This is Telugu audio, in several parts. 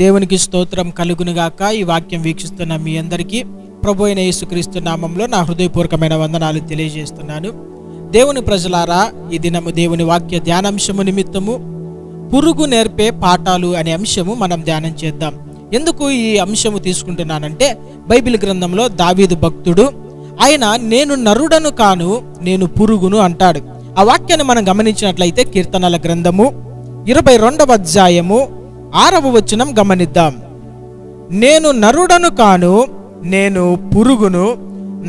దేవునికి స్తోత్రం కలుగునుగాక. ఈ వాక్యం వీక్షిస్తున్న మీ అందరికీ ప్రభు అయిన యేసుక్రీస్తు నామంలో నా హృదయపూర్వకమైన వందనాలు తెలియజేస్తున్నాను. దేవుని ప్రజలారా, ఈ దినము దేవుని వాక్య ధ్యానాంశము నిమిత్తము పురుగు నేర్పే పాఠాలు అనే అంశము మనం ధ్యానం చేద్దాం. ఎందుకు ఈ అంశము తీసుకుంటున్నానంటే, బైబిల్ గ్రంథంలో దావీదు భక్తుడు ఆయన నేను నరుడను కాను నేను పురుగును అంటాడు. ఆ వాక్యాన్ని మనం గమనించినట్లయితే కీర్తనల గ్రంథము 22వ అధ్యాయము 6వ వచనం గమనిద్దాం. నేను నరుడను కాను నేను పురుగును,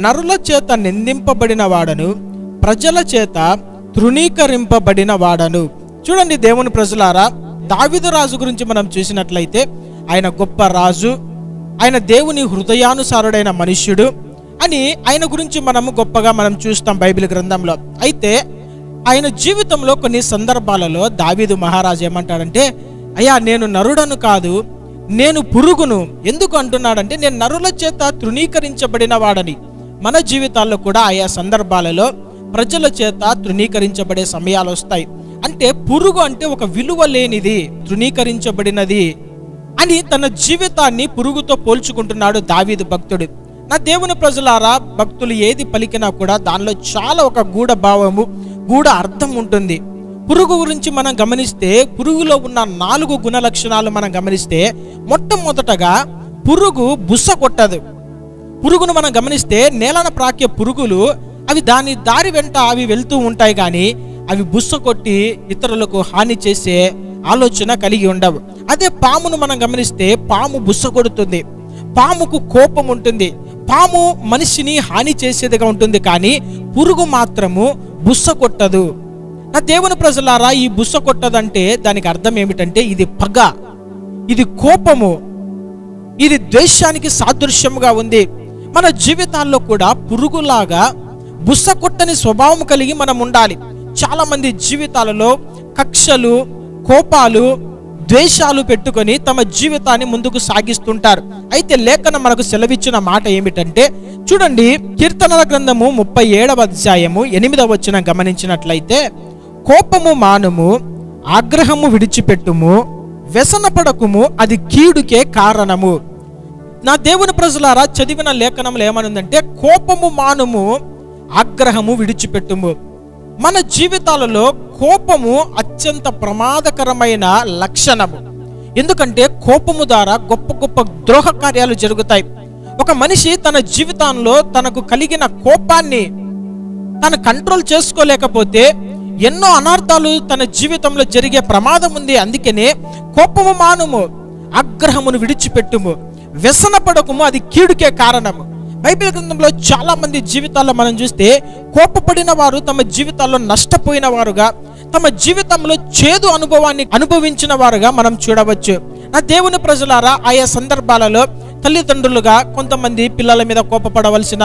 నరుల చేత నిందింపబడిన వాడను, ప్రజల చేత తృణీకరింపబడిన వాడను. చూడండి దేవుని ప్రజలారా, దావీదు రాజు గురించి మనం చూసినట్లయితే ఆయన గొప్ప రాజు, ఆయన దేవుని హృదయానుసారుడైన మనుష్యుడు అని ఆయన గురించి మనము గొప్పగా మనం చూస్తాం బైబిల్ గ్రంథంలో. అయితే ఆయన జీవితంలో కొన్ని సందర్భాలలో దావీదు మహారాజు ఏమంటాడంటే, అయ్యా నేను నరుడను కాదు నేను పురుగును. ఎందుకు అంటున్నాడంటే, నేను నరుల చేత తృణీకరించబడిన వాడని. మన జీవితాల్లో కూడా ఆయా సందర్భాలలో ప్రజల చేత తృణీకరించబడే సమయాలు వస్తాయి. అంటే పురుగు అంటే ఒక విలువ లేనిది, తృణీకరించబడినది అని తన జీవితాన్ని పురుగుతో పోల్చుకుంటున్నాడు దావీదు భక్తుడు. నా దేవుని ప్రజలారా, భక్తులు ఏది పలికినా కూడా దానిలో చాలా ఒక గూఢ భావము, గూఢ అర్థం ఉంటుంది. పురుగు గురించి మనం గమనిస్తే, పురుగులో ఉన్న 4 గుణ లక్షణాలు మనం గమనిస్తే, మొట్టమొదటగా పురుగు బుస కొట్టదు. పురుగును మనం గమనిస్తే నేలన ప్రాకే పురుగులు అవి దాని దారి వెంట అవి వెళ్తూ ఉంటాయి, కానీ అవి బుస్స కొట్టి ఇతరులకు హాని చేసే ఆలోచన కలిగి ఉండవు. అదే పామును మనం గమనిస్తే, పాము బుస్స కొడుతుంది, పాముకు కోపం ఉంటుంది, పాము మనిషిని హాని చేసేదిగా ఉంటుంది, కానీ పురుగు మాత్రము బుస్స కొట్టదు. నా దేవుని ప్రజలారా, ఈ బుస్స కొట్టదంటే దానికి అర్థం ఏమిటంటే, ఇది పగ, ఇది కోపము, ఇది ద్వేషానికి సాదృశ్యముగా ఉంది. మన జీవితాల్లో కూడా పురుగులాగా బుస్స కొట్టని స్వభావం కలిగి మనం ఉండాలి. చాలా మంది జీవితాలలో కక్షలు, కోపాలు, ద్వేషాలు పెట్టుకొని తమ జీవితాన్ని ముందుకు సాగిస్తుంటారు. అయితే లేఖనం మనకు సెలవిచ్చిన మాట ఏమిటంటే, చూడండి కీర్తనల గ్రంథము 37వ అధ్యాయము 8వ వచనం గమనించినట్లయితే, కోపము మానుము, ఆగ్రహము విడిచిపెట్టుము, వ్యసనపడకుము, అది కీడుకే కారణము. నా దేవుని ప్రజలారా, చదివిన లేఖనంలో ఏమనుందంటే, కోపము మానుము, ఆగ్రహము విడిచిపెట్టుము. మన జీవితాలలో కోపము అత్యంత ప్రమాదకరమైన లక్షణము. ఎందుకంటే కోపము ద్వారా గొప్ప గొప్ప ద్రోహ కార్యాలు జరుగుతాయి. ఒక మనిషి తన జీవితంలో తనకు కలిగిన కోపాన్ని తను కంట్రోల్ చేసుకోలేకపోతే ఎన్నో అనర్థాలు తన జీవితంలో జరిగే ప్రమాదం ఉంది. అందుకనే కోపము మానుము, ఆగ్రహమును విడిచిపెట్టుము, వ్యసనపడకుము, అది కీడుకే కారణము. బైబిల్ గ్రంథంలో చాలా మంది జీవితాల్లో మనం చూస్తే, కోపపడిన వారు తమ జీవితాల్లో నష్టపోయిన వారుగా, తమ జీవితంలో చేదు అనుభవాన్ని అనుభవించిన వారుగా మనం చూడవచ్చు. నా దేవుని ప్రజలారా, ఆయా సందర్భాలలో తల్లిదండ్రులుగా కొంతమంది పిల్లల మీద కోపపడవలసిన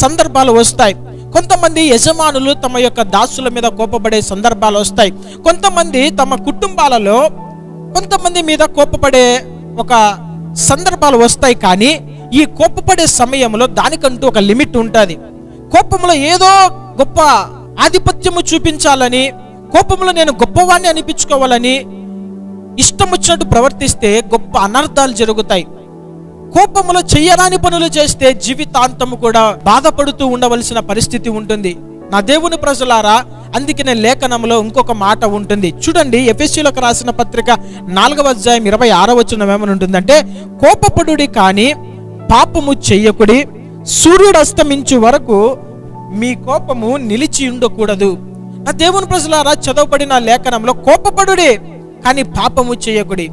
సందర్భాలు వస్తాయి. కొంతమంది యజమానులు తమ యొక్క దాసుల మీద కోపపడే సందర్భాలు వస్తాయి. కొంతమంది తమ కుటుంబాలలో కొంతమంది మీద కోపపడే ఒక సందర్భాలు వస్తాయి. కానీ ఈ కోపపడే సమయంలో దానికంటూ ఒక లిమిట్ ఉంటుంది. కోపంలో ఏదో గొప్ప ఆధిపత్యము చూపించాలని, కోపంలో నేను గొప్పవాణ్ణి అనిపించుకోవాలని ఇష్టం వచ్చినట్టు ప్రవర్తిస్తే గొప్ప అనర్థాలు జరుగుతాయి. కోపంలో చెయ్యరాని పనులు చేస్తే జీవితాంతము కూడా బాధపడుతూ ఉండవలసిన పరిస్థితి ఉంటుంది. నా దేవుని ప్రజలారా, అందుకనే లేఖనంలో ఇంకొక మాట ఉంటుంది. చూడండి ఎఫెసీయులకు రాసిన పత్రిక 4వ అధ్యాయం 26వ వచనం ఏమని ఉంటుందంటే, కోపపడుడి కానీ పాపము చెయ్యకుడి, సూర్యుడు అస్తమించు వరకు మీ కోపము నిలిచి ఉండకూడదు. నా దేవుని ప్రజలారా, చదవబడిన లేఖనంలో కోపపడుడి కానీ పాపము చెయ్యకుడి.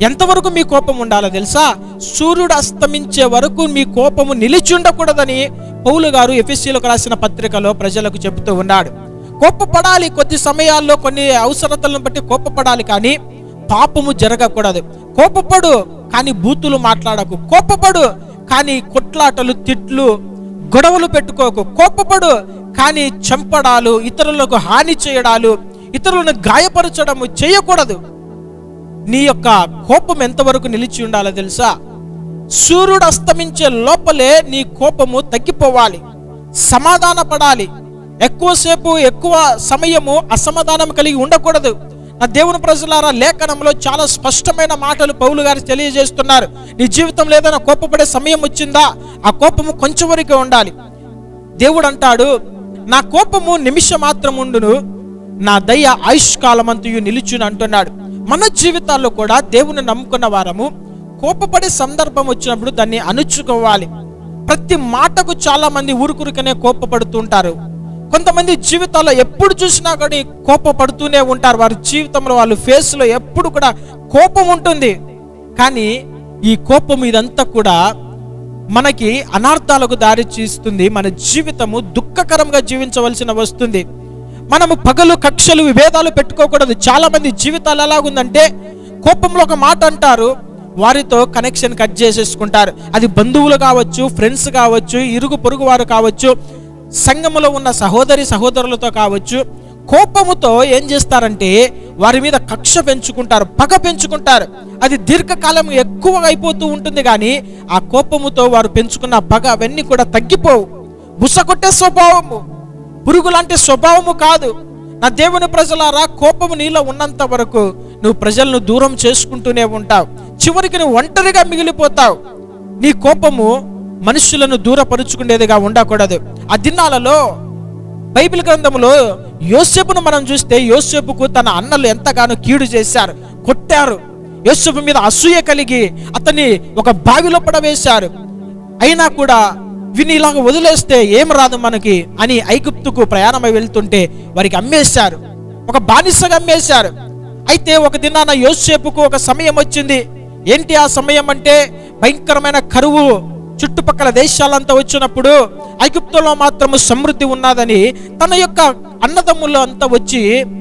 ఎంతవరకు మీ కోపం ఉండాలో తెలుసా? సూర్యుడు అస్తమించే వరకు మీ కోపము నిలిచి ఉండకూడదని పౌలు గారు ఎఫెసీయులకు రాసిన పత్రికలో ప్రజలకు చెబుతూ ఉన్నాడు. కోపపడాలి, కొద్ది సమయాల్లో కొన్ని అవసరతలను బట్టి కోపపడాలి, కానీ పాపము జరగకూడదు. కోపపడు కానీ బూతులు మాట్లాడకు, కోపపడు కానీ కొట్లాటలు, తిట్లు, గొడవలు పెట్టుకోకు, కోపపడు కానీ చంపడాలు, ఇతరులకు హాని చేయడాలు, ఇతరులను గాయపరచడము చేయకూడదు. నీ యొక్క కోపం ఎంతవరకు నిలిచి ఉండాలో తెలుసా? సూర్యుడు అస్తమించే లోపలే నీ కోపము తగ్గిపోవాలి, సమాధాన పడాలి. ఎక్కువసేపు ఎక్కువ సమయము అసమాధానం కలిగి ఉండకూడదు. నా దేవుని ప్రజలారా, లేఖనంలో చాలా స్పష్టమైన మాటలు పౌలు గారు తెలియజేస్తున్నారు. నీ జీవితంలో ఏదైనా కోపపడే సమయం వచ్చిందా, ఆ కోపము కొంచెం వరకే ఉండాలి. దేవుడు అంటాడు, నా కోపము నిమిషం మాత్రం ఉండును, నా దయ ఆయుష్కాలమంతయు నిలుచును అంటున్నాడు. మన జీవితాల్లో కూడా దేవుని నమ్ముకున్న వారము కోపపడే సందర్భం వచ్చినప్పుడు దాన్ని అణుచుకోవాలి. ప్రతి మాటకు చాలా మంది ఊరుకురికనే కోపపడుతుంటారు. కొంతమంది జీవితాల్లో ఎప్పుడు చూసినా కానీ కోపపడుతూనే ఉంటారు. వారి జీవితంలో వాళ్ళ ఫేస్లో ఎప్పుడు కూడా కోపం ఉంటుంది. కానీ ఈ కోపం ఇదంతా కూడా మనకి అనార్థాలకు దారి తీస్తుంది. మన జీవితము దుఃఖకరంగా జీవించవలసిన వస్తుంది. మనము పగలు కక్షలు విభేదాలు పెట్టుకోకూడదు. చాలా మంది జీవితాలు ఎలాగుందంటే, కోపంలో ఒక మాట అంటారు, వారితో కనెక్షన్ కట్ చేసేసుకుంటారు. అది బంధువులు కావచ్చు, ఫ్రెండ్స్ కావచ్చు, ఇరుగు పొరుగు వారు కావచ్చు, సంఘములో ఉన్న సహోదరి సహోదరులతో కావచ్చు. కోపముతో ఏం చేస్తారంటే వారి మీద కక్ష పెంచుకుంటారు, పగ పెంచుకుంటారు. అది దీర్ఘకాలం ఎక్కువగా అయిపోతూ ఉంటుంది. కానీ ఆ కోపముతో వారు పెంచుకున్న పగ అవన్నీ కూడా తగ్గిపోవు. బుసకొట్టే స్వభావము, పురుగు లాంటి స్వభావము కాదు. నా దేవుని ప్రజలారా, కోపము నీలో ఉన్నంత వరకు నువ్వు ప్రజలను దూరం చేసుకుంటూనే ఉంటావు. చివరికి నువ్వు ఒంటరిగా మిగిలిపోతావు. నీ కోపము మనుషులను దూరపరుచుకునేదిగా ఉండకూడదు. ఆ దినాలలో బైబిల్ గ్రంథంలో యోసేపును మనం చూస్తే, యోసేపుకు తన అన్నలు ఎంతగానో కీడు చేశారు, కొట్టారు. యోసేపు మీద అసూయ కలిగి అతన్ని ఒక బావిలో పడవేశారు. అయినా కూడా విని ఇలాగ వదిలేస్తే ఏం రాదు మనకి అని ఐగుప్తుకు ప్రయాణమై వెళ్తుంటే వారికి అమ్మేశారు, ఒక బానిసగా అమ్మేశారు. అయితే ఒక దినాన యోసేపుకు ఒక సమయం వచ్చింది. ఏంటి ఆ సమయం అంటే, భయంకరమైన కరువు చుట్టుపక్కల దేశాలంతా వచ్చినప్పుడు ఐగుప్తులో మాత్రము సమృద్ధి ఉన్నదని తన యొక్క అన్నదమ్ములు అంతా వచ్చి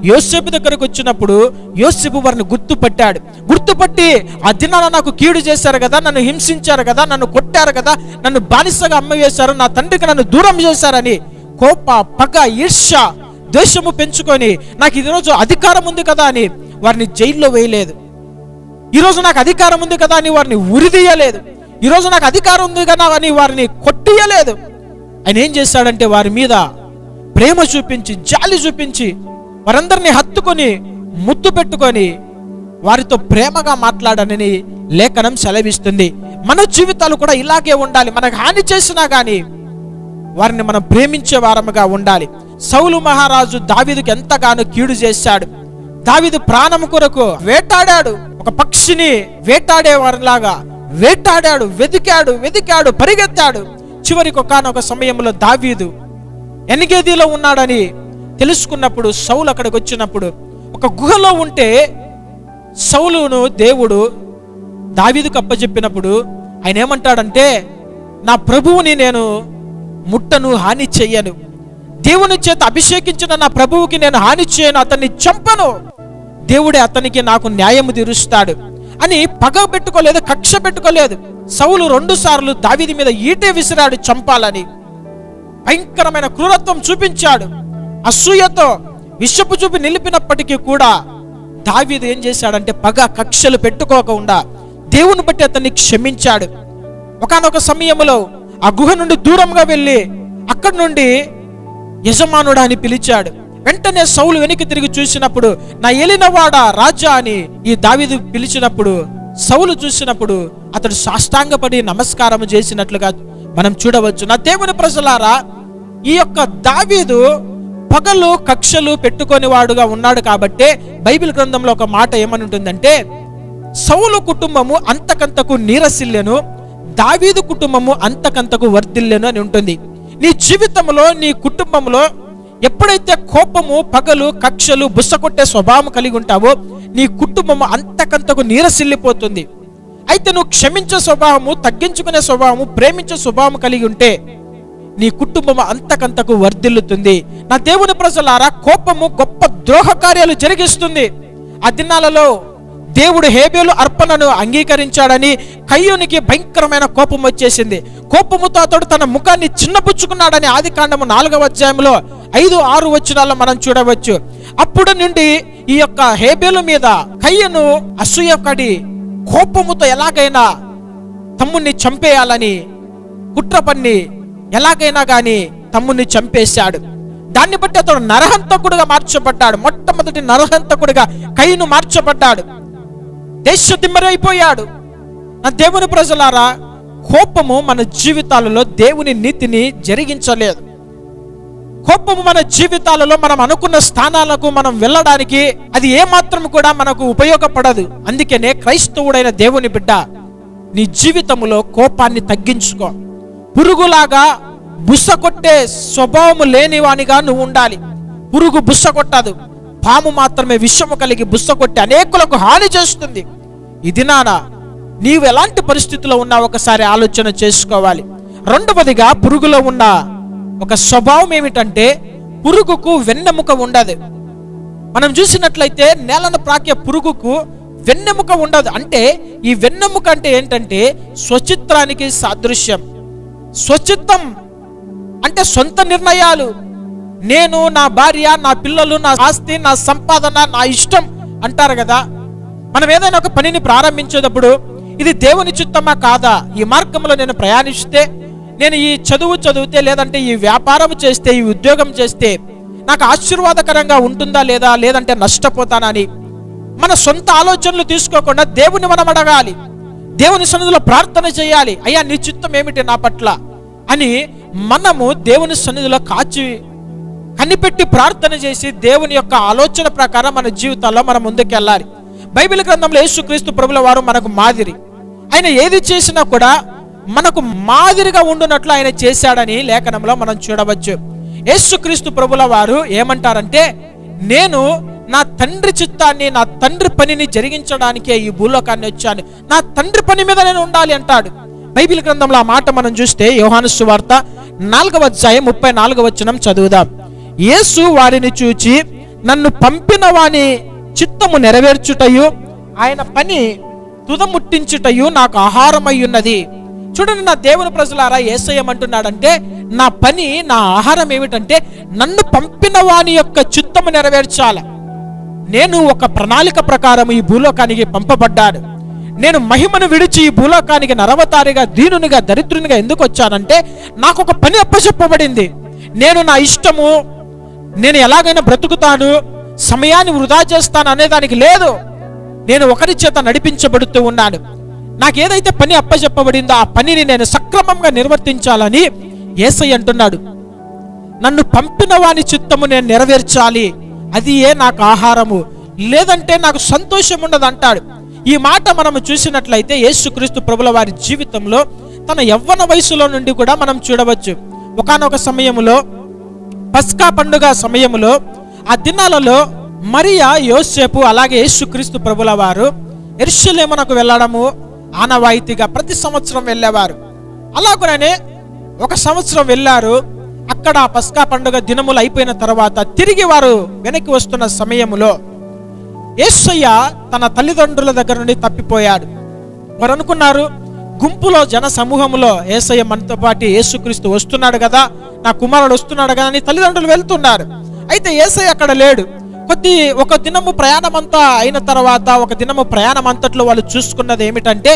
యోసేపు దగ్గరకు వచ్చినప్పుడు యోసేపు వారిని గుర్తుపట్టి, ఆ దినాన నాకు కీడు చేశారు కదా, నన్ను హింసించారు కదా, నన్ను కొట్టారు కదా, నన్ను బానిసగా అమ్మవేశారు, నా తండ్రికి నన్ను దూరం చేశారని కోప, పగ, ఈర్ష్య, ద్వేషము పెంచుకొని నాకు ఈరోజు అధికారం ఉంది కదా అని వారిని జైల్లో వేయలేదు. ఈరోజు నాకు అధికారం ఉంది కదా అని వారిని ఉరిదీయలేదు. ఈరోజు నాకు అధికారం ఉంది కదా అని వారిని కొట్టియలేదు. ఆయన ఏం చేశాడంటే వారి మీద ప్రేమ చూపించి, జాలి చూపించి, వారందరినీ హత్తుకొని ముద్దు పెట్టుకొని వారితో ప్రేమగా మాట్లాడనని లేఖనం సెలవిస్తుంది. మన జీవితాలు కూడా ఇలాగే ఉండాలి. మనకు హాని చేసినా కానీ వారిని మనం ప్రేమించే వారముగా ఉండాలి. సౌలు మహారాజు దావీదుకి ఎంతగానో కీడు చేశాడు. దావీదు ప్రాణం కొరకు వేటాడాడు, ఒక పక్షిని వేటాడే వారిలాగా వేటాడాడు, వెతికాడు, పరిగెత్తాడు. చివరికి ఒకానొక సమయంలో దావీదు ఎన్గేదిలో ఉన్నాడని తెలుసుకున్నప్పుడు సౌలు అక్కడికి వచ్చినప్పుడు ఒక గుహలో ఉంటే సౌలును దేవుడు దావీదుకు అప్పచెప్పినప్పుడు ఆయన ఏమంటాడంటే, నా ప్రభువుని నేను ముట్టను, హాని చెయ్యను, దేవుని చేత అభిషేకించిన నా ప్రభువుకి నేను హాని చేయను, అతన్ని చంపను, దేవుడే అతనికి నాకు న్యాయము తీరుస్తాడు అని పగ పెట్టుకోలేదు, కక్ష పెట్టుకోలేదు. సౌలు 2 సార్లు దావీదు మీద ఈటే విసిరాడు చంపాలని. భయంకరమైన క్రూరత్వం చూపించాడు. అసూయతో విషపు చూపి నిలిపినప్పటికీ కూడా దావీదు ఏం చేశాడంటే పగ, కక్షలు పెట్టుకోకుండా దేవుని బట్టి అతన్ని క్షమించాడు. ఒకానొక సమయంలో ఆ గుహ నుండి దూరంగా వెళ్ళి అక్కడి నుండి యజమానుడా అని పిలిచాడు. వెంటనే సౌలు వెనక్కి తిరిగి చూసినప్పుడు, నా ఏలినవాడ రాజా అని ఈ దావీదు పిలిచినప్పుడు సౌలు చూసినప్పుడు అతడు సాష్టాంగపడి నమస్కారం చేసినట్లుగా మనం చూడవచ్చు. నా దేవుని ప్రజలారా, ఈ యొక్క దావీదు పగలు కక్షలు పెట్టుకొని వాడుగా ఉన్నాడు కాబట్టే బైబిల్ గ్రంథంలో ఒక మాట ఏమని ఉంటుందంటే, సౌలు కుటుంబము అంతకంతకు నీరసిల్లెను, దావీదు కుటుంబము అంతకంతకు వర్ధిల్లెను అని ఉంటుంది. నీ జీవితంలో, నీ కుటుంబంలో ఎప్పుడైతే కోపము, పగలు, కక్షలు, బుస్సకొట్టే స్వభావం కలిగి ఉంటావో నీ కుటుంబము అంతకంతకు నీరసిల్లిపోతుంది. అయితే నువ్వు క్షమించే స్వభావము, తగ్గించుకునే స్వభావము, ప్రేమించే స్వభావం కలిగి ఉంటే నీ కుటుంబము అంతకంతకు వర్ధిల్లుతుంది. నా దేవుని ప్రజలారా, కోపము గొప్ప ద్రోహ కార్యాలు జరిగిస్తుంది. ఆ దినాలలో దేవుడు హేబేలు అర్పణను అంగీకరించాడని కయ్యూనికి భయంకరమైన కోపం వచ్చేసింది. కోపముతో అతడు తన ముఖాన్ని చిన్నపుచ్చుకున్నాడని ఆదికాండము 4వ అధ్యాయంలో 5-6 వచనాల్లో మనం చూడవచ్చు. అప్పుడు నుండి ఈ యొక్క హేబేలు మీద కయ్యను అసూయ పడి కోపముతో ఎలాగైనా తమ్ముణ్ణి చంపేయాలని కుట్ర పన్ని ఎలాగైనా గాని తమ్ముణ్ణి చంపేశాడు. దాన్ని బట్టి అతడు నరహంతకుడుగా మార్చబడ్డాడు. మొట్టమొదటి నరహంతకుడిగా కయీను మార్చబడ్డాడు. దేశదిమ్మరైపోయాడు. నా దేవుని ప్రజలారా, కోపము మన జీవితాలలో దేవుని నీతిని జరిగించలేదు. కోపము మన జీవితాలలో మనం అనుకున్న స్థానాలకు మనం వెళ్ళడానికి అది ఏమాత్రం కూడా మనకు ఉపయోగపడదు. అందుకనే క్రైస్తవుడైన దేవుని బిడ్డ, నీ జీవితంలో కోపాన్ని తగ్గించుకో. పురుగులాగా బుస్స కొట్టే స్వభావము లేనివానిగా నువ్వు ఉండాలి. పురుగు బుస్స కొట్టదు, పాము మాత్రమే విషము కలిగి బుస్స కొట్టి అనేకులకు హాని చేస్తుంది. ఇది నానా నీవు ఎలాంటి పరిస్థితిలో ఉన్నావు ఒకసారి ఆలోచన చేసుకోవాలి. రెండవదిగా, పురుగులో ఉన్న ఒక స్వభావం ఏమిటంటే పురుగుకు వెన్నెముక ఉండదు. మనం చూసినట్లయితే నేలను ప్రాకే పురుగుకు వెన్నెముక ఉండదు. అంటే ఈ వెన్నెముక అంటే ఏంటంటే స్వచిత్రానికి సాదృశ్యం. స్వచిత్తం అంటే సొంత నిర్ణయాలు. నేను, నా భార్య, నా పిల్లలు, నా ఆస్తి, నా సంపాదన, నా ఇష్టం అంటారు కదా. మనం ఏదైనా ఒక పనిని ప్రారంభించేటప్పుడు ఇది దేవుని చిత్తమా కాదా, ఈ మార్గంలో నేను ప్రయాణిస్తే, నేను ఈ చదువు చదివితే, లేదంటే ఈ వ్యాపారం చేస్తే, ఈ ఉద్యోగం చేస్తే నాకు ఆశీర్వాదకరంగా ఉంటుందా లేదా, లేదంటే నష్టపోతానని మన సొంత ఆలోచనలు తీసుకోకుండా దేవుని మనం అడగాలి. దేవుని సన్నిధిలో ప్రార్థన చేయాలి. అయ్యా, నీ చిత్తం ఏమిటి నా పట్ల అని మనము దేవుని సన్నిధిలో కనిపెట్టి ప్రార్థన చేసి దేవుని యొక్క ఆలోచన ప్రకారం మన జీవితాల్లో మనం ముందుకెళ్ళాలి. బైబిల్ గ్రంథంలో యేసుక్రీస్తు ప్రభుల వారు మనకు మాదిరి. ఆయన ఏది చేసినా కూడా మనకు మాదిరిగా ఉండునట్లు ఆయన చేశాడని లేఖనంలో మనం చూడవచ్చు. యేసుక్రీస్తు ప్రభుల వారు ఏమంటారంటే, నేను నా తండ్రి చిత్తాన్ని, నా తండ్రి పనిని జరిగించడానికే ఈ భూలోకాన్ని వచ్చాను, నా తండ్రి పని మీద నేను ఉండాలి అంటాడు. బైబిల్ గ్రంథంలో ఆ మాట మనం చూస్తే యోహాను సువార్త 4వ అధ్యాయం 34వ వచనం చదువుదాం. యేసు వారిని చూచి, నన్ను పంపిన వాని చిత్తము నెరవేర్చుటయు ఆయన పని తుదముట్టించుటయు నాకు ఆహారమై ఉన్నది. చూడండి నా దేవుని ప్రజలారా, యేసయ్య అంటున్నాడంటే నా పని, నా ఆహారం ఏమిటంటే నన్ను పంపిన వాని యొక్క చిత్తము నెరవేర్చాల. నేను ఒక ప్రణాళిక ప్రకారం ఈ భూలోకానికి పంపబడ్డాను. నేను మహిమను విడిచి ఈ భూలోకానికి నరవతారిగా, దీనునిగా, దరిద్రునిగా ఎందుకు వచ్చానంటే నాకు ఒక పని అప్పచెప్పబడింది. నేను నా ఇష్టము, నేను ఎలాగైనా బ్రతుకుతాను, సమయాన్ని వృధా చేస్తాను అనేదానికి లేదు. నేను ఒకరి చేత నడిపించబడుతూ ఉన్నాను. నాకేదైతే పని అప్పచెప్పబడిందో ఆ పనిని నేను సక్రమంగా నిర్వర్తించాలని యేసయ్య అంటున్నాడు. నన్ను పంపిన వాని చిత్తము నేను నెరవేర్చాలి, అది నాకు ఆహారము, లేదంటే నాకు సంతోషం ఉండదు అంటాడు. ఈ మాట మనము చూసినట్లయితే యేసుక్రీస్తు ప్రభుల వారి జీవితంలో తన యవ్వన వయసులో నుండి కూడా మనం చూడవచ్చు. ఒకానొక సమయంలో, పస్కా పండుగ సమయంలో, ఆ దినాలలో మరియా, యోసేపు అలాగే యేసుక్రీస్తు ప్రభుల వారు యెరూషలేమునకు వెళ్ళడము ఆనవాయితీగా ప్రతి సంవత్సరం వెళ్ళేవారు. అలాగనే ఒక సంవత్సరం వెళ్ళారు. అక్కడ పస్కా పండుగ దినములు అయిపోయిన తర్వాత తిరిగి వారు వెనక్కి వస్తున్న సమయంలో యేసయ్య తన తల్లిదండ్రుల దగ్గర నుండి తప్పిపోయాడు. వారు అనుకున్నారు, గుంపులో, జన సమూహంలో యేసయ్య మనతో పాటు యేసుక్రీస్తు వస్తున్నాడు కదా, నా కుమారుడు వస్తున్నాడు కదా అని తల్లిదండ్రులు వెళ్తున్నారు. అయితే యేసయ్య అక్కడ లేడు. ఒక దినము ప్రయాణం అంతా అయిన తర్వాత, ఒక దినము ప్రయాణం అంతట్లో వాళ్ళు చూసుకున్నది ఏమిటంటే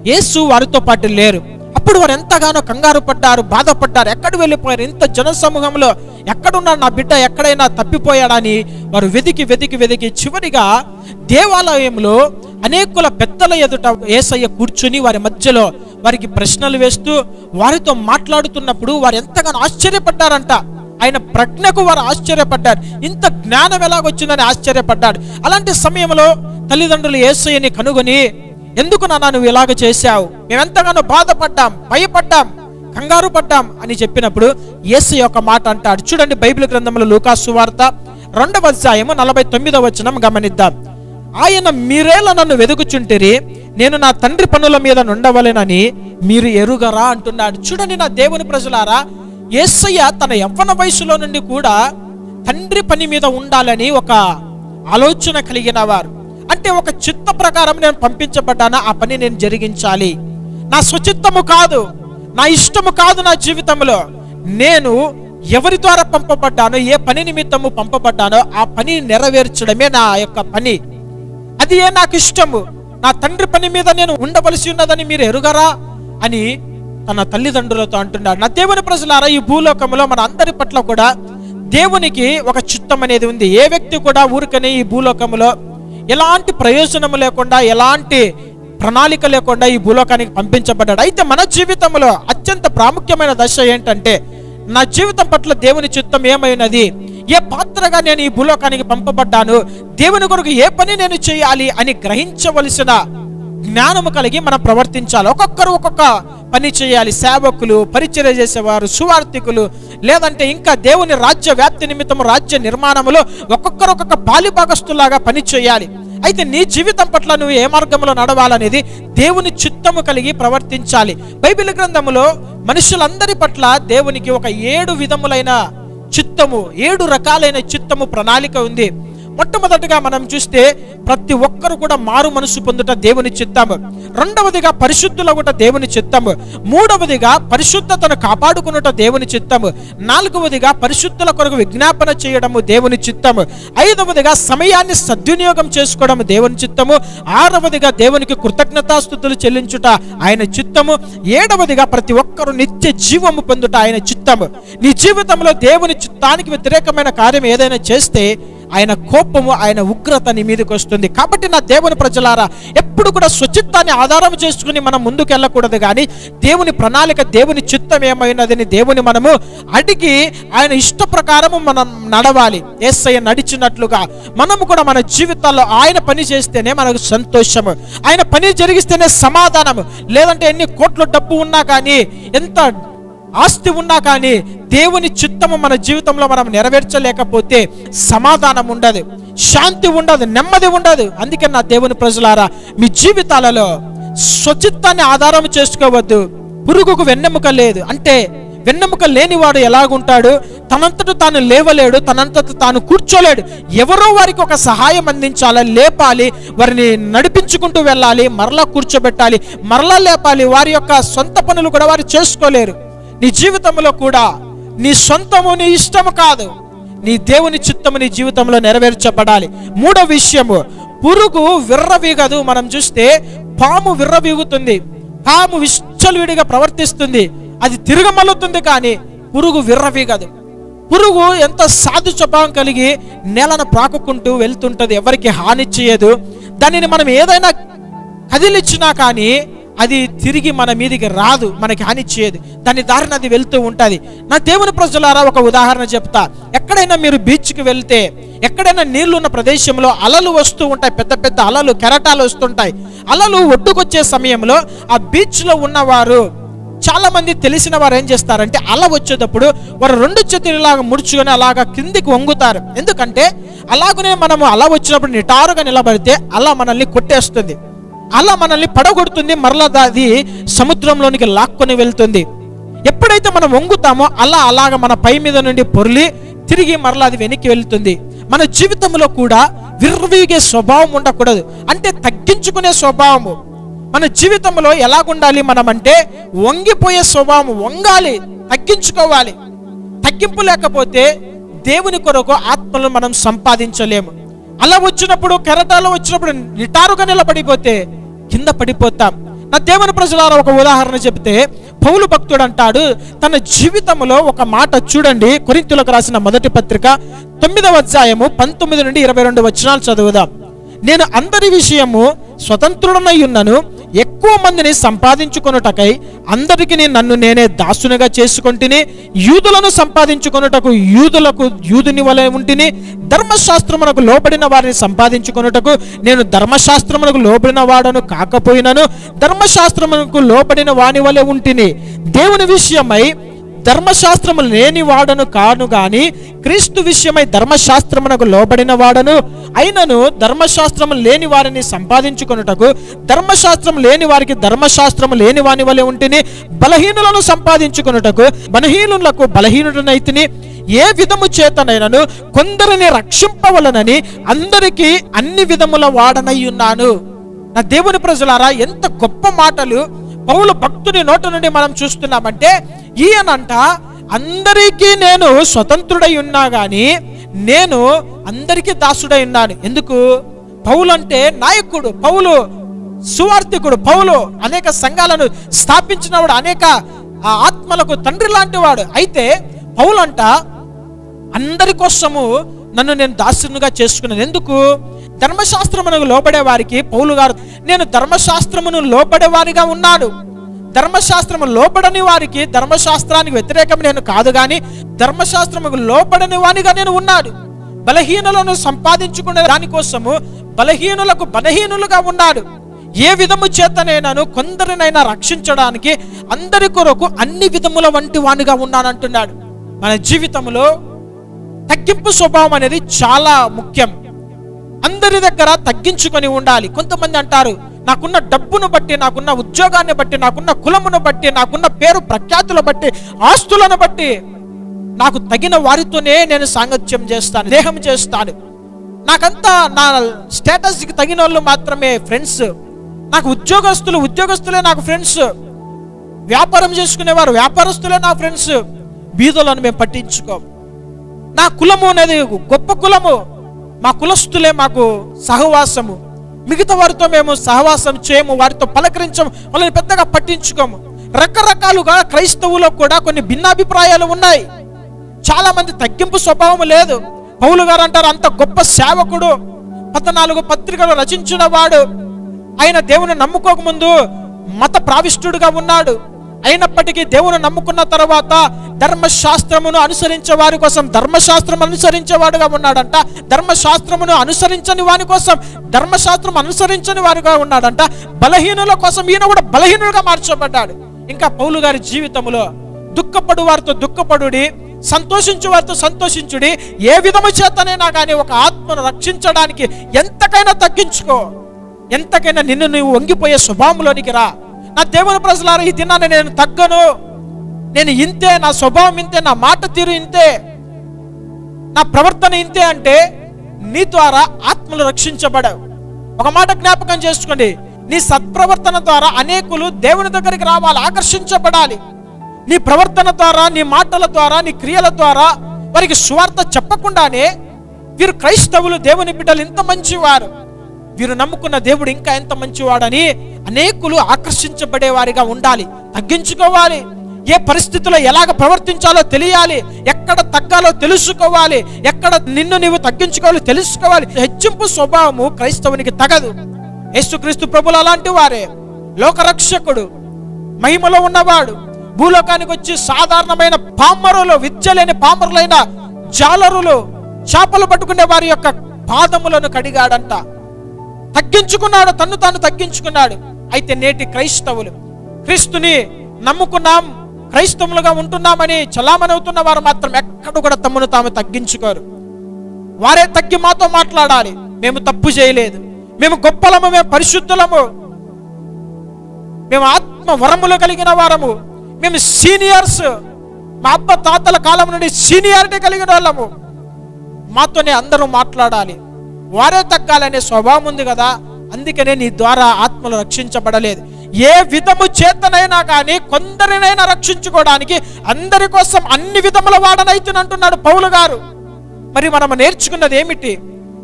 యేసు వారితో పాటు లేరు. అప్పుడు వారు ఎంతగానో కంగారు పడ్డారు, బాధపడ్డారు. ఎక్కడ వెళ్ళిపోయారు, ఇంత జన సమూహంలో ఎక్కడున్నాడు నా బిడ్డ, ఎక్కడైనా తప్పిపోయాడని వారు వెతికి చివరిగా దేవాలయంలో అనేకుల పెద్దల ఎదుట యేసయ్య కూర్చుని వారి మధ్యలో వారికి ప్రశ్నలు వేస్తూ వారితో మాట్లాడుతున్నప్పుడు వారు ఎంతగానో ఆశ్చర్యపడ్డారంట. ఆయన ప్రజ్ఞకు వారు ఆశ్చర్యపడ్డారు. ఇంత జ్ఞానం ఎలాగొచ్చిందని ఆశ్చర్యపడ్డాడు. అలాంటి సమయంలో తల్లిదండ్రులు యేసయ్యని కనుగొని, ఎందుకు నాన్న నువ్వు ఇలాగ చేశావు, మేమెంతగానో బాధపడ్డాం, భయపడ్డాం, కంగారు పడ్డాం అని చెప్పినప్పుడు యేసయ్య ఒక మాట అంటాడు. చూడండి బైబిల్ గ్రంథంలో లూకా సువార్త 2వ అధ్యాయము 49వ వచనం గమనిద్దాం. ఆయన, మీరేలా నన్ను వెదుకుచుంటిరి, నేను నా తండ్రి పనుల మీద నుండవలెనని మీరు ఎరుగరా అంటున్నాడు. చూడండి నా దేవుని ప్రజలారా, యేసయ్య తన యవ్వన వయసులో నుండి కూడా తండ్రి పని మీద ఉండాలని ఒక ఆలోచన కలిగిన వారు. అంటే ఒక చిత్త ప్రకారం నేను పంపించబడ్డాను, ఆ పని నేను జరిగించాలి. నా స్వచిత్తము కాదు, నా ఇష్టము కాదు. నా జీవితంలో నేను ఎవరి ద్వారా పంపబడ్డానో, ఏ పని నిమిత్తము పంపబడ్డానో ఆ పని నెరవేర్చడమే నా యొక్క పని. అది నాకు ఇష్టము. నా తండ్రి పని మీద నేను ఉండవలసి ఉన్నదని మీరు ఎరుగరా అని తన తల్లిదండ్రులతో అంటున్నాడు. నా దేవుని ప్రజలారా, ఈ భూలోకంలో మన అందరి పట్ల కూడా దేవునికి ఒక చిత్తం అనేది ఉంది. ఏ వ్యక్తి కూడా ఊరికనే ఈ భూలోకంలో ఎలాంటి ప్రయోజనం లేకుండా, ఎలాంటి ప్రణాళిక లేకుండా ఈ భూలోకానికి పంపించబడ్డాడు. అయితే మన జీవితంలో అత్యంత ప్రాముఖ్యమైన దశ ఏంటంటే, నా జీవితం పట్ల దేవుని చిత్తం ఏమైనది, ఏ పాత్రగా నేను ఈ భూలోకానికి పంపబడ్డాను, దేవుని కొరకు ఏ పని నేను చేయాలి అని గ్రహించవలసిన జ్ఞానము కలిగి మనం ప్రవర్తించాలి. ఒక్కొక్కరు ఒక్కొక్క పని చేయాలి. సేవకులు, పరిచర్య చేసేవారు, సువార్థికులు, లేదంటే ఇంకా దేవుని రాజ్య వ్యాప్తి నిమిత్తం రాజ్య నిర్మాణములో ఒక్కొక్కరు ఒక్కొక్క పాలిభాగస్తులాగా పని చేయాలి. అయితే నీ జీవితం పట్ల నువ్వు ఏ మార్గంలో నడవాలనేది దేవుని చిత్తము కలిగి ప్రవర్తించాలి. బైబిల్ గ్రంథములో మనుషులందరి పట్ల దేవునికి ఒక 7 విధములైన చిత్తము, 7 రకాలైన చిత్తము, ప్రణాళిక ఉంది. మొట్టమొదటిగా మనం చూస్తే ప్రతి ఒక్కరు కూడా మారు మనసు పొందుట దేవుని చిత్తము. రెండవదిగా పరిశుద్ధులగుట దేవుని చిత్తము. మూడవదిగా పరిశుద్ధతను కాపాడుకునుట దేవుని చిత్తము. నాలుగవదిగా పరిశుద్ధుల కొరకు విజ్ఞాపన చేయడము దేవుని చిత్తము. ఐదవదిగా సమయాన్ని సద్వినియోగం చేసుకోవడం దేవుని చిత్తము. ఆరవదిగా దేవునికి కృతజ్ఞతాస్తుతులు చెల్లించుట ఆయన చిత్తము. ఏడవదిగా ప్రతి ఒక్కరు నిత్య జీవము పొందుట ఆయన చిత్తము. నీ జీవితంలో దేవుని చిత్తానికి వ్యతిరేకమైన కార్యం ఏదైనా చేస్తే ఆయన కోపము, ఆయన ఉగ్రత నీ మీదకి వస్తుంది. కాబట్టి నా దేవుని ప్రజలారా, ఎప్పుడు కూడా స్వచిత్తాన్ని ఆధారం చేసుకుని మనం ముందుకు వెళ్ళకూడదు, కానీ దేవుని ప్రణాళిక, దేవుని చిత్తం ఏమైనదని దేవుని మనము అడిగి ఆయన ఇష్ట ప్రకారము మనం నడవాలి. యేసయ్య నడిచినట్లుగా మనము కూడా మన జీవితాల్లో ఆయన పని చేస్తేనే మనకు సంతోషము, ఆయన పని జరిగిస్తేనే సమాధానము. లేదంటే ఎన్ని కోట్ల డబ్బు ఉన్నా కానీ, ఎంత ఆస్తి ఉన్నా కానీ దేవుని చిత్తము మన జీవితంలో మనం నెరవేర్చలేకపోతే సమాధానం ఉండదు, శాంతి ఉండదు, నెమ్మది ఉండదు. అందుకే నా దేవుని ప్రజలారా, మీ జీవితాలలో స్వచిత్తాన్ని ఆధారం చేసుకోవద్దు. పురుగుకు వెన్నెముక లేదు అంటే వెన్నెముక లేనివాడు ఎలాగుంటాడు? తనంతట తాను లేవలేడు, తనంతట తాను కూర్చోలేడు. ఎవరో వారికి ఒక సహాయం అందించాలి, లేపాలి, వారిని నడిపించుకుంటూ వెళ్ళాలి, మరలా కూర్చోబెట్టాలి, మరలా లేపాలి. వారి యొక్క సొంత పనులు కూడా వారు చేసుకోలేరు. నీ జీవితంలో కూడా నీ సొంతము, నీ ఇష్టము కాదు, నీ దేవుని చిత్తము నీ జీవితంలో నెరవేర్చబడాలి. మూడో విషయము, పురుగు విర్రవీగదు. మనం చూస్తే పాము విర్రవీగుతుంది, పాము విచ్చలవిడిగా ప్రవర్తిస్తుంది, అది తిరగమల్లుతుంది, కానీ పురుగు విర్రవీగదు. పురుగు ఎంత సాధు స్వభావం కలిగి నేలను ప్రాకుకుంటూ వెళ్తుంటది, ఎవరికి హాని చేయదు. దానిని మనం ఏదైనా కదిలిచ్చినా కానీ అది తిరిగి మన మీదికి రాదు, మనకి హాని చేయదు, దాని దారిని అది వెళ్తూ ఉంటుంది. నా దేవుని ప్రజలారా, ఒక ఉదాహరణ చెప్తా. ఎక్కడైనా మీరు బీచ్కి వెళ్తే, ఎక్కడైనా నీళ్లున్న ప్రదేశంలో అలలు వస్తూ ఉంటాయి, పెద్ద పెద్ద అలలు, కెరటాలు వస్తుంటాయి. అలలు ఒడ్డుకొచ్చే సమయంలో ఆ బీచ్లో ఉన్నవారు, చాలా మంది తెలిసిన వారు ఏం చేస్తారంటే, అల వచ్చేటప్పుడు వారు 2 చేతులలాగా ముడుచుకొని అలాగా కిందికి వంగుతారు. ఎందుకంటే అలాగనే మనము అల వచ్చినప్పుడు నిటారుగా నిలబడితే అల మనల్ని కొట్టేస్తుంది, అలా మనల్ని పడగొడుతుంది, మరలా అది సముద్రంలోనికి లాక్కొని వెళ్తుంది. ఎప్పుడైతే మనం వంగుతామో అలాగ మన పై మీద నుండి పొర్లి తిరిగి మరలా అది వెనక్కి వెళ్తుంది. మన జీవితంలో కూడా విర్రవీగే స్వభావం ఉండకూడదు, అంటే తగ్గించుకునే స్వభావము. మన జీవితంలో ఎలాగుండాలి మనం అంటే, వంగిపోయే స్వభావం, వంగాలి, తగ్గించుకోవాలి. తగ్గింపు లేకపోతే దేవుని కొరకు ఆత్మలను మనం సంపాదించలేము. అలా వచ్చినప్పుడు, కెరటాలు వచ్చినప్పుడు నిటారుగా నిలబడిపోతే కింద పడిపోతాం. నా దేవుని ప్రజలారా, ఒక ఉదాహరణ చెప్తే, పౌలు భక్తుడు అంటాడు తన జీవితంలో ఒక మాట చూడండి. కొరింథీయులకు రాసిన మొదటి పత్రిక 9వ అధ్యాయము 19 నుండి 22 వచనాలు చదువుదాం. నేను అందరి విషయము స్వతంత్రుడనై ఉన్నను, ఎక్కువ మందిని సంపాదించుకొనుటకై అందరికి నన్ను నేనే దాసునిగా చేసుకొంటిని. యూదులను సంపాదించుకొనుటకు యూదులకు యూదుని వలె ఉంటిని. ధర్మశాస్త్రమునకు లోబడిన వారిని సంపాదించుకొనుటకు నేను ధర్మశాస్త్రమునకు లోబడిన వాడను కాకపోయినను ధర్మశాస్త్రమునకు లోబడిన వాని వలె ఉంటిని. దేవుని విషయమై ధర్మశాస్త్రము లేని వాడను కాను గాని క్రీస్తు విషయమై ధర్మశాస్త్రమునకు లోబడిన వాడను. అయినను ధర్మశాస్త్రము లేని వారిని సంపాదించుకొనుటకు ధర్మశాస్త్రం లేని వారికి ధర్మశాస్త్రము లేని వాని వలె ఉంటిని. బలహీనులను సంపాదించుకొనుటకు బలహీనులకు బలహీనుడనైతిని. ఏ విధము చేతనైనను కొందరిని రక్షింపవలనని అందరికీ అన్ని విధముల వాడనై ఉన్నాను. నా దేవుని ప్రజలారా, ఎంత గొప్ప మాటలు పౌలు భక్తుని నోట నుండి మనం చూస్తున్నామంటే, ఈయనంట అందరికీ నేను స్వతంత్రుడై ఉన్నా గాని నేను అందరికీ దాసుడై ఉన్నాను. ఎందుకు? పౌలు అంటే నాయకుడు, పౌలు సువార్థికుడు, పౌలు అనేక సంఘాలను స్థాపించినవాడు, అనేక ఆత్మలకు తండ్రి లాంటి వాడు. అయితే పౌలు అంట అందరి కోసము నన్ను నేను దాసునిగా చేసుకున్నాను. ఎందుకు? ధర్మశాస్త్రమునకు లోబడే వారికి పౌలు గారు, నేను ధర్మశాస్త్రమును లోబడే వారిగా ఉన్నాను. ధర్మశాస్త్రము లోబడని వారికి ధర్మశాస్త్రానికి వ్యతిరేకం నేను కాదు, కానీ ధర్మశాస్త్రముకు లోబడని వానిగా నేను ఉన్నాను. బలహీనులను సంపాదించుకునే దానికోసము బలహీనులకు బలహీనులుగా ఉన్నాడు. ఏ విధము చేతనైనాను కొందరినైనా రక్షించడానికి అందరి కొరకు అన్ని విధముల వంటి వానిగా ఉన్నానంటున్నాడు. మన జీవితంలో తగ్గింపు స్వభావం అనేది చాలా ముఖ్యం. అందరి దగ్గర తగ్గించుకొని ఉండాలి. కొంతమంది అంటారు, నాకున్న డబ్బును బట్టి, నాకున్న ఉద్యోగాన్ని బట్టి, నాకున్న కులమును బట్టి, నాకున్న పేరు ప్రఖ్యాతుల బట్టి, ఆస్తులను బట్టి నాకు తగిన వారితోనే నేను సాంగత్యం చేస్తాను, స్నేహం చేస్తాను. నాకంతా నా స్టేటస్కి తగిన వాళ్ళు మాత్రమే ఫ్రెండ్స్. నాకు ఉద్యోగస్తులే నాకు ఫ్రెండ్స్. వ్యాపారం చేసుకునేవారు వ్యాపారస్తులే నా ఫ్రెండ్స్. బీదలను మేము పట్టించుకోము. నా కులము అనేది గొప్ప కులము, మా కులస్తులే మాకు సహవాసము. మిగతా వారితో మేము సహవాసం చేయము, వారితో పలకరించము, వాళ్ళని పెద్దగా పట్టించుకోము. రకరకాలుగా క్రైస్తవులో కూడా కొన్ని భిన్నాభిప్రాయాలు ఉన్నాయి. చాలా మంది తగ్గింపు స్వభావం లేదు. పౌలు గారు అంటారు, అంత గొప్ప సేవకుడు, 14 పత్రికలు రచించిన వాడు, ఆయన దేవుని నమ్ముకోక ముందు మత ప్రావిష్టుడుగా ఉన్నాడు. అయినప్పటికీ దేవుని నమ్ముకున్న తర్వాత ధర్మశాస్త్రమును అనుసరించే వారి కోసం ధర్మశాస్త్రం అనుసరించేవాడుగా ఉన్నాడంట. ధర్మశాస్త్రమును అనుసరించని వారి కోసం ధర్మశాస్త్రం అనుసరించని వారుగా ఉన్నాడంట. బలహీనుల కోసం ఈయన కూడా బలహీనులుగా మార్చబడ్డాడు. ఇంకా పౌలు గారి జీవితంలో దుఃఖపడు వారితో దుఃఖపడుడి, సంతోషించు వారితో సంతోషించుడి, ఏ విధము చేతనైనా కానీ ఒక ఆత్మను రక్షించడానికి ఎంతకైనా తగ్గించుకో, ఎంతకైనా నిన్ను నువ్వు వంగిపోయే స్వభావంలోనికి రా. నా దేవుని ప్రజలారా, ఈ దినాన్ని నేను తగ్గను, నేను ఇంతే, నా స్వభావం ఇంతే, నా మాట తీరు ఇంతే, నా ప్రవర్తన ఇంతే అంటే నీ ద్వారా ఆత్మలు రక్షించబడవు. ఒక మాట జ్ఞాపకం చేసుకోండి, నీ సత్ప్రవర్తన ద్వారా అనేకులు దేవుని దగ్గరికి రావాలి, ఆకర్షించబడాలి. నీ ప్రవర్తన ద్వారా, నీ మాటల ద్వారా, నీ క్రియల ద్వారా వారికి సువార్త చెప్పకుండానే వీరు క్రైస్తవులు, దేవుని బిడ్డలు ఇంత మంచివారు, వీరు నమ్ముకున్న దేవుడు ఇంకా ఎంత మంచివాడని అనేకులు ఆకర్షించబడే వారిగా ఉండాలి. తగ్గించుకోవాలి. ఏ పరిస్థితుల్లో ఎలాగ ప్రవర్తించాలో తెలియాలి, ఎక్కడ తగ్గాలో తెలుసుకోవాలి, ఎక్కడ నిన్ను నీవు తగ్గించుకోవాలో తెలుసుకోవాలి. హెచ్చింపు స్వభావము క్రైస్తవునికి తగదు. యేసుక్రీస్తు ప్రభులు అలాంటి వారే. లోకరక్షకుడు, మహిమలో ఉన్నవాడు, భూలోకానికి వచ్చి సాధారణమైన పామరులు, విద్య లేని పామరులైన జాలరులు, చేపలు పట్టుకునే వారి యొక్క పాదములను కడిగాడంట. తగ్గించుకున్నాడు, తన్ను తాను తగ్గించుకున్నాడు. అయితే నేటి క్రైస్తవులు, క్రీస్తుని నమ్ముకున్నాం, క్రైస్తవులుగా ఉంటున్నామని చలామణి అవుతున్న వారు మాత్రం ఎక్కడ కూడా తమను తాము తగ్గించుకోరు. వారే తగ్గి మాతో మాట్లాడాలి, మేము తప్పు చేయలేదు, మేము గొప్పలము, మేము పరిశుద్ధులము, మేము ఆత్మ వరములు కలిగిన వారము, మేము సీనియర్స్, మా అబ్బ తాతల కాలం నుండి సీనియారిటీ కలిగిన వాళ్ళము, మాతోనే అందరూ మాట్లాడాలి, వారే తగ్గాలనే స్వభావం ఉంది కదా. అందుకనే నీ ద్వారా ఆత్మలు రక్షించబడలేదు. ఏ విధము చేతనైనా కానీ కొందరినైనా రక్షించుకోవడానికి అందరి కోసం అన్ని విధముల వాడనైతునంటున్నాడు పౌలు గారు. మరి మనము నేర్చుకున్నది ఏమిటి?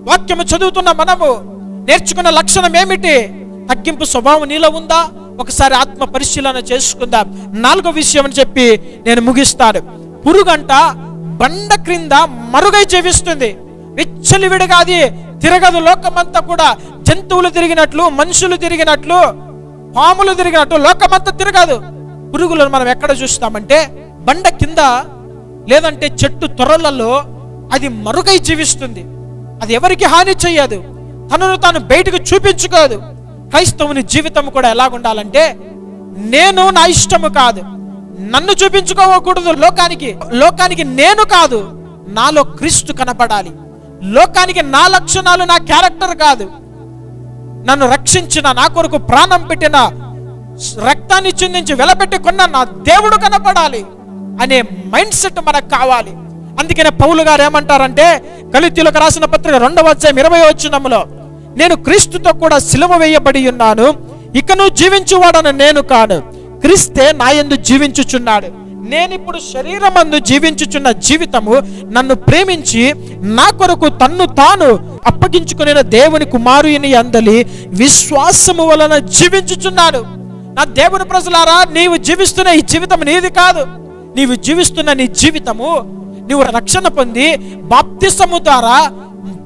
వాక్యము చదువుతున్న మనము నేర్చుకున్న లక్షణం ఏమిటి? తగ్గింపు స్వభావం నీలో ఉందా? ఒకసారి ఆత్మ పరిశీలన చేసుకుందాం. 4వ విషయం అని చెప్పి నేను ముగిస్తాను. పురుగంట బండ క్రింద మరుగై జీవిస్తుంది. విచ్చలివిడిగా అది తిరగదు. లోకమంతా కూడా జంతువులు తిరిగినట్లు, మనుషులు తిరిగినట్లు, పాములు తిరిగినట్లు లోకమంతా తిరగదు. పురుగులను మనం ఎక్కడ చూస్తామంటే బండ కింద, లేదంటే చెట్టు తొర్రలలో అది మరుగై జీవిస్తుంది. అది ఎవరికి హాని చెయ్యదు, తనను తాను బయటకు చూపించుకోదు. క్రైస్తవుని జీవితం కూడా ఎలాగుండాలంటే, నేను నా ఇష్టము కాదు, నన్ను చూపించుకోకూడదు లోకానికి నేను కాదు, నాలో క్రీస్తు కనపడాలి. లోకానికి నా లక్షణాలు, నా క్యారెక్టర్ కాదు, నన్ను రక్షించిన, నా కొరకు ప్రాణం పెట్టిన, రక్తాన్ని చిందించి వెలపెట్టి కొన్న నా దేవుడు కనపడాలి అనే మైండ్ సెట్ మనకు కావాలి. అందుకనే పౌలు గారు ఏమంటారంటే, గళితీయులకు రాసిన పత్రిక 2వ అధ్యాయం 20వ వచనంలో, నేను క్రీస్తుతో కూడా సిలువ వేయబడి ఉన్నాను, ఇకను జీవించువాడను నేను కాను, క్రీస్తే నా యందు జీవించుచున్నాడు. నేనిప్పుడు శరీరమందు జీవించుచున్న జీవితము నన్ను ప్రేమించి నా కొరకు తన్ను తాను అప్పగించుకునే దేవుని కుమారుని యందలి విశ్వాసము వలన జీవించుచున్నాడు. నా దేవుని ప్రజలారా, నీవు జీవిస్తున్న ఈ జీవితం నీది కాదు. నీవు జీవిస్తున్న నీ జీవితము నువ్వు రక్షణ పొంది బాప్తిసము ద్వారా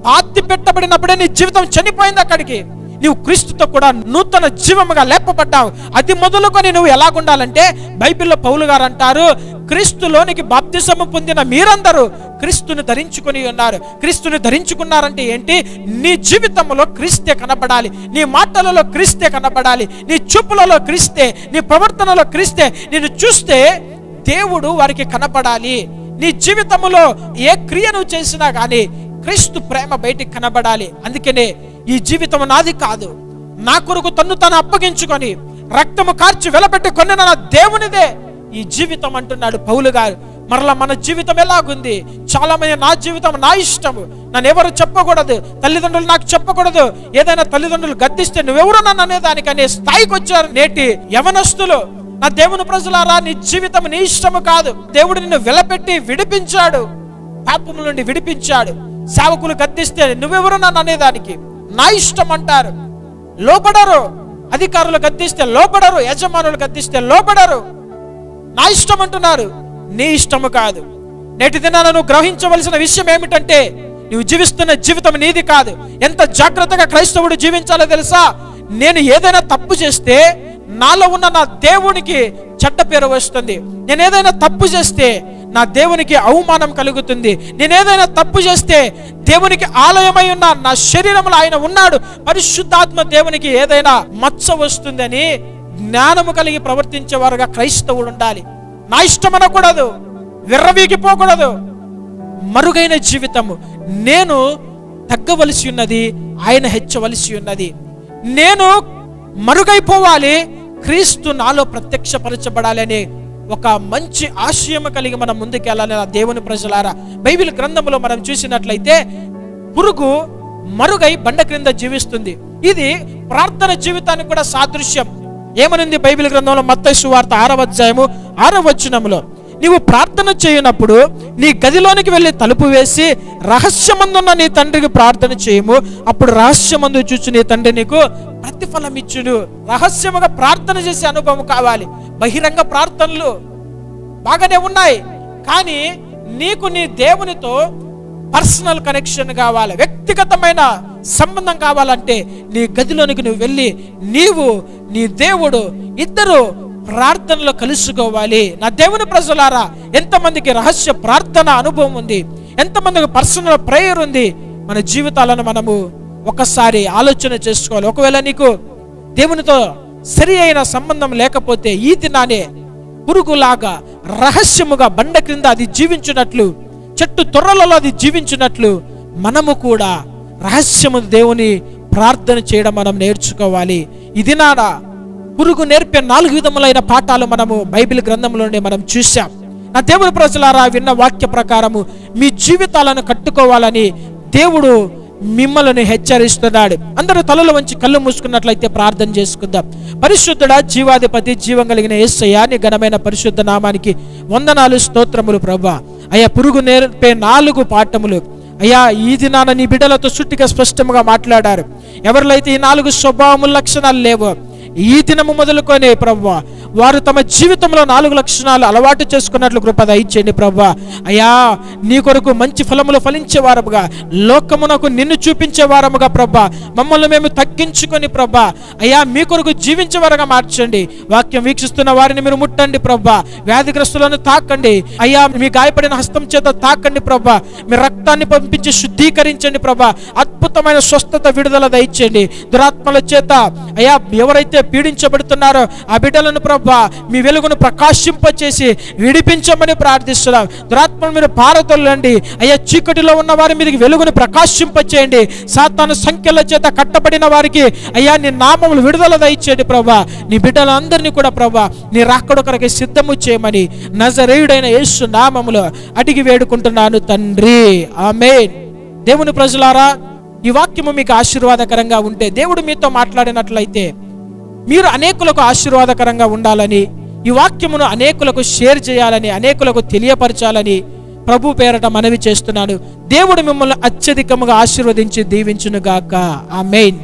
పాతి పెట్టబడినప్పుడే నీ జీవితం చనిపోయింది. అక్కడికి నువ్వు క్రీస్తుతో కూడా నూతన జీవముగా లేపబడ్డావు. అది మొదలుకొని నువ్వు ఎలాగుండాలంటే బైబిల్లో పౌలు గారు అంటారు, క్రీస్తులోనికి బాప్తిసము పొందిన మీరందరూ క్రీస్తుని ధరించుకొని ఉన్నారు. క్రీస్తుని ధరించుకున్నారంటే ఏంటి? నీ జీవితంలో క్రీస్తే కనబడాలి, నీ మాటలలో క్రీస్తే కనబడాలి, నీ చూపులలో క్రీస్తే, నీ ప్రవర్తనలో క్రీస్తే. నిన్ను చూస్తే దేవుడు వారికి కనబడాలి. నీ జీవితంలో ఏ క్రియ నువ్వు చేసినా కానీ క్రీస్తు ప్రేమ బయటికి కనబడాలి. అందుకనే ఈ జీవితం నాది కాదు, నా కొరకు తన్ను తాను అప్పగించుకొని రక్తము కార్చి వెలపెట్టి కొన్న నా దేవునిదే ఈ జీవితం అంటున్నాడు పౌలు గారు. మరలా మన జీవితం ఎలాగుంది? చాలా మంది నా జీవితం నా ఇష్టము, నన్ను ఎవరు చెప్పకూడదు, తల్లిదండ్రులు నాకు చెప్పకూడదు, ఏదైనా తల్లిదండ్రులు గద్దిస్తే నువ్వెవరు నన్ను అనేదానికి అనే స్థాయికి వచ్చారు నేటి యవనస్తులు. నా దేవుని ప్రజలారా, నీ జీవితం నీ ఇష్టము కాదు. దేవుడు నిన్ను వెలపెట్టి విడిపించాడు, పాపము నుండి విడిపించాడు. సేవకులు గద్దిస్తే నువ్వెవరు నన్ను అనేదానికి? నా ఇష్టం అంటారు, లోపడరు. అధికారులు గద్దిస్తే లోపడరు, యజమానులు గద్దిస్తే లోపడరు. నా ఇష్టం అంటున్నారు, నీ ఇష్టము కాదు. నేటి దినాన నువ్వు గ్రహించవలసిన విషయం ఏమిటంటే, నువ్వు జీవిస్తున్న జీవితం నీది కాదు. ఎంత జాగ్రత్తగా క్రైస్తవుడు జీవించాలో తెలుసా? నేను ఏదైనా తప్పు చేస్తే నాలో ఉన్న నా దేవునికి చెడ్డ పేరు వస్తుంది. నేను ఏదైనా తప్పు చేస్తే నా దేవునికి అవమానం కలుగుతుంది. నేను ఏదైనా తప్పు చేస్తే దేవునికి ఆలయమై ఉన్న నా శరీరంలో ఆయన ఉన్నాడు, పరిశుద్ధాత్మ దేవునికి ఏదైనా మచ్చ వస్తుందని జ్ఞానము కలిగి ప్రవర్తించేవారుగా క్రైస్తవుడు ఉండాలి. నా ఇష్టం అనకూడదు, విర్రవీగిపోకూడదు. మరుగైన జీవితము, నేను తగ్గవలసి ఉన్నది, ఆయన హెచ్చవలసి ఉన్నది. నేను మరుగైపోవాలి, క్రీస్తు నాలో ప్రత్యక్షపరచబడాలి అనే ఒక మంచి ఆశయం కలిగి మనం ముందుకెళ్ళాలి. దేవుని ప్రజలారా, బైబిల్ గ్రంథంలో మనం చూసినట్లయితే పురుగు మరుగై బండ క్రింద జీవిస్తుంది. ఇది ప్రార్థన జీవితానికి కూడా సాదృశ్యం. ఏమనుంది బైబిల్ గ్రంథంలో? మత్తయి సువార్త 6వ అధ్యాయము 6వ వచనంలో, నీవు ప్రార్థన చేయనప్పుడు నీ గదిలోనికి వెళ్ళి తలుపు వేసి రహస్యమందున్న నీ తండ్రికి ప్రార్థన చేయము, అప్పుడు రహస్యమందు చూచి నీ తండ్రి నీకు ప్రతిఫలం ఇచ్చును. రహస్యముగా ప్రార్థన చేసే అనుభవం కావాలి. బహిరంగ ప్రార్థనలు బాగానే ఉన్నాయి, కానీ నీకు నీ దేవునితో పర్సనల్ కనెక్షన్ కావాలి, వ్యక్తిగతమైన సంబంధం కావాలంటే నీ గదిలోనికి నువ్వు వెళ్ళి నీవు నీ దేవుడు ఇద్దరు ప్రార్థనలో కలుసుకోవాలి. నా దేవుని ప్రజలారా, ఎంతమందికి రహస్య ప్రార్థన అనుభవం ఉంది? ఎంతమందికి పర్సనల్ ప్రేయర్ ఉంది? మన జీవితాలను మనము ఒకసారి ఆలోచన చేసుకోవాలి. ఒకవేళ నీకు దేవునితో సరి అయిన సంబంధం లేకపోతే ఈ దినానే పురుగులాగా రహస్యముగా బండ క్రింద అది జీవించినట్లు, చెట్టు తొర్రలలో అది జీవించినట్లు మనము కూడా రహస్యము దేవుని ప్రార్థన చేయడం మనం నేర్చుకోవాలి. ఇది నాడా పురుగు నేర్పే 4 విధములైన పాఠాలు మనము బైబిల్ గ్రంథంలోనే మనం చూసాం. నా దేవుని ప్రజలారా, విన్న వాక్య ప్రకారము మీ జీవితాలను కట్టుకోవాలని దేవుడు మిమ్మల్ని హెచ్చరిస్తున్నాడు. అందరూ తలలు వంచి కళ్ళు మూసుకున్నట్లయితే ప్రార్థన చేసుకుందాం. పరిశుద్ధుడా, జీవాధిపతి, జీవం కలిగిన యేసయ్యా, నీ ఘనమైన పరిశుద్ధ నామానికి వందనాలు, స్తోత్రములు ప్రభువా. అయ్యా, పురుగు నేర్పే 4 పాఠములు అయ్యా ఈ దినాన నీ బిడ్డలతో సుట్టిగా స్పష్టంగా మాట్లాడారు. ఎవరిలో అయితే ఈ 4 స్వభావముల లక్షణాలు లేవో ఈ దినము మొదలుకొని ప్రభువా వారు తమ జీవితంలో 4 లక్షణాలు అలవాటు చేసుకున్నట్లు కృప దయచేయండి ప్రభువా. అయ్యా, నీ కొరకు మంచి ఫలములు ఫలించే వారముగా, లోకమునకు నిన్ను చూపించే వారముగా ప్రభువా మమ్మల్ని మేము తగ్గించుకొని ప్రభువా అయ్యా మీ కొరకు జీవించే వారుగా మార్చండి. వాక్యం వీక్షిస్తున్న వారిని మీరు ముట్టండి ప్రభువా, వ్యాధిగ్రస్తులను తాకండి అయ్యా, మీ గాయపడిన హస్తం చేత తాకండి ప్రభువా, మీ రక్తాన్ని పంపించి శుద్ధీకరించండి ప్రభువా, అద్భుతమైన స్వస్థత, విడుదల దయచేయండి. దురాత్మల చేత అయ్యా ఎవరైతే పీడించబడుతున్నారో ఆ బిడ్డలను ప్రభువా మీ వెలుగును ప్రకాశింపచేసి విడిపించమని ప్రార్థిస్తున్నాం. దురాత్మను మీరు పారదొల్లండి అయ్యా, చీకటిలో ఉన్న వారి మీదకి వెలుగును ప్రకాశింపచేయండి. సాతాను సంఖ్యల చేత కట్టబడిన వారికి అయ్యా నీ నామములు విడుదల దయచేయండి ప్రభువా. నీ బిడ్డలందరినీ కూడా ప్రభువా నీ రాకడ కొరకై సిద్ధము చేయమని నజరేయుడైన యేసు నామములో అడిగి వేడుకుంటున్నాను తండ్రి, ఆమేన్. దేవుని ప్రజలారా, ఈ వాక్యము మీకు ఆశీర్వాదకరంగా ఉంటే, దేవుడు మీతో మాట్లాడినట్లయితే మీరు అనేకులకు ఆశీర్వాదకరంగా ఉండాలని, ఈ వాక్యమును అనేకులకు షేర్ చేయాలని, అనేకులకు తెలియపరచాలని ప్రభు పేరట మనవి చేస్తున్నాను. దేవుడు మిమ్మల్ని అత్యధికముగా ఆశీర్వదించి దీవించును గాక. ఆమేన్.